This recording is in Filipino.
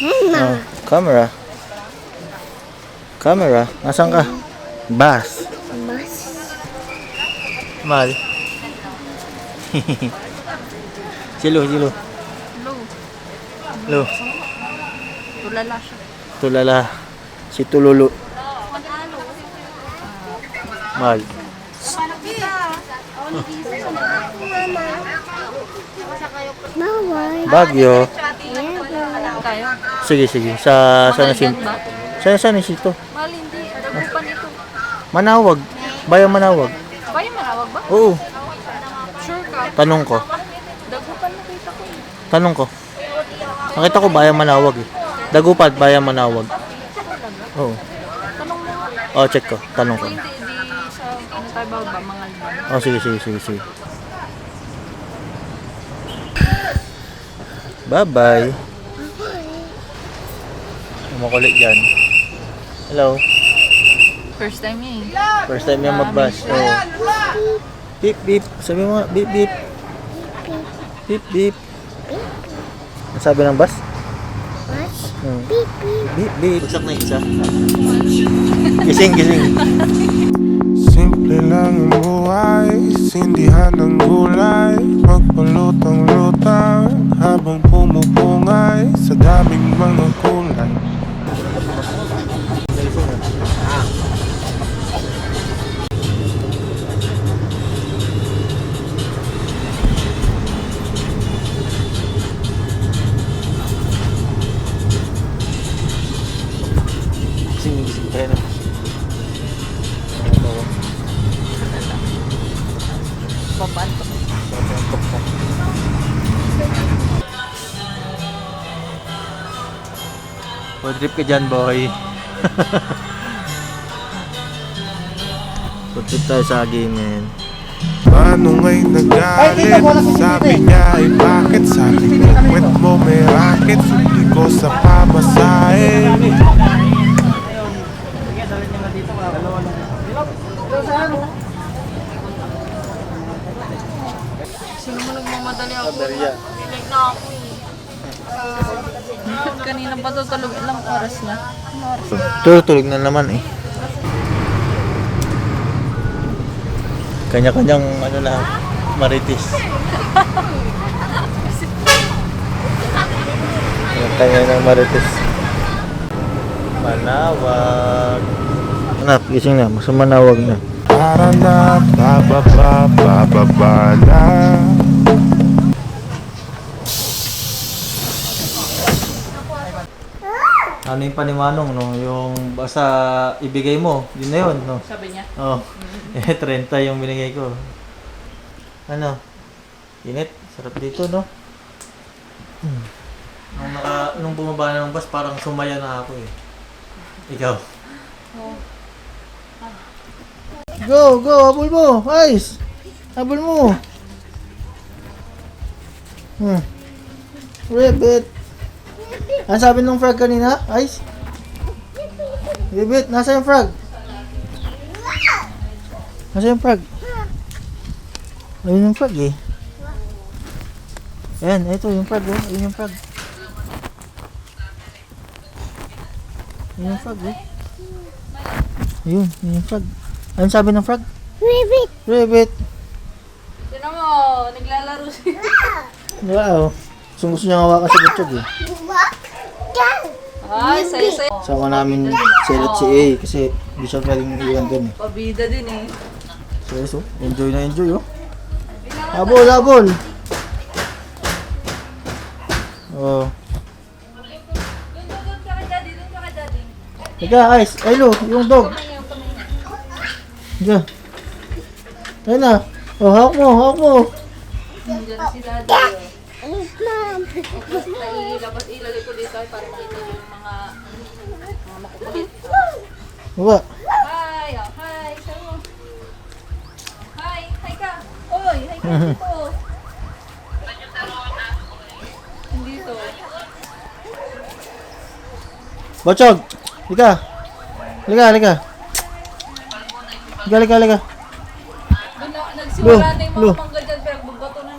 Oh, camera. Camera. Nasaan ka? Bus. Mal. Silo. Low. Lo. Tulala siya. Tulala. Si Tululu. Mal. Bagyo. Tayo. Sige. Sana si... Sana si to. Mahal hindi. Dagupan ito. Manawag. Bayan Manawag. Kaya manawag ba? Oo. Sure ka? Tanong ko. Dagupan nakita ko eh. Tanong ko. Nakita ko Bayan Manawag eh. Dagupad, Bayan Manawag. Oo. Tanong mo nga. Oh, check ko. Tanong ko. Kung hindi, di sa ano tayo ba? Mga alban. Oh, sige. Bye-bye. Makulit dyan. Hello. First time niya eh. First time yung mag-bus. So, beep, beep. Sabi mo nga, beep, beep. Beep, beep. Ano sabi ng bus? Beep, beep. Beep, beep. Bagsak na isa. Gising. Simple lang ang buhay, sindihan ng gulay, magpalutang-lutang habang pumupungay sa daming mga kulay. Gising tayo na. Babantok. Road trip ka dyan, boy. Road trip tayo sa Agimen. Paano nga'y nagalit? Sabi niya ay bakit? Sabi ko kwet mo may racket, sundi ko sa pamasahe. Sino mo nagmamadali ako? Aberya. Like na ako eh. Kanina pa to tulog. Ilang oras na? Ano oras na? Tulog na naman eh. Kanya-kanyang ano lang, marites. Kanya-kanyang marites. Manawag. Anak, gising na. Mas manawag na. Para na, bababa na. Ano yung panimanong, no? Yung basta ibigay mo, yun na yun, no? Sabi niya. Oh, 30 yung binigay ko. Ano? Init? Sarap dito, no? Nung bumaba na ng bus, parang sumaya na ako eh. Ikaw? Go! Habol mo! Ice! Habol mo! Ribbit! Ano sabi ng frog kanina? Ice? Ribbit! Nasa yung frog? Nasa yung frog? Ayun yung frog eh. Ayan, ito yung frog oh. Ayun yung frog. Ayun yung frog eh. Ayun yung frog. Ano sabi ng frog? Ribbit! Sino mo? Naglalaro siya. Wow. Gusto niya hawakan sa butchog eh. Ay, say. Sama namin select si A kasi hindi siya pwedeng iwan dun eh. Pabida din eh. So, enjoy oh. Habol! Oh. Doon ka kay daddy. Teka, Ice. Ay, lo, yung dog. Diyan. Ayun na. Oh, hawak mo. Nandiyan na si daddy. Ilagay ko dito para makita yung mga makukulit. Baba. Hi! Hi! Sabi mo. Hi! Hi ka! Oy! Hi ka dito! Dito. Botchog. Lika. Liga. Doon na, nagsimula na yung mga mangga dyan pero magbato na.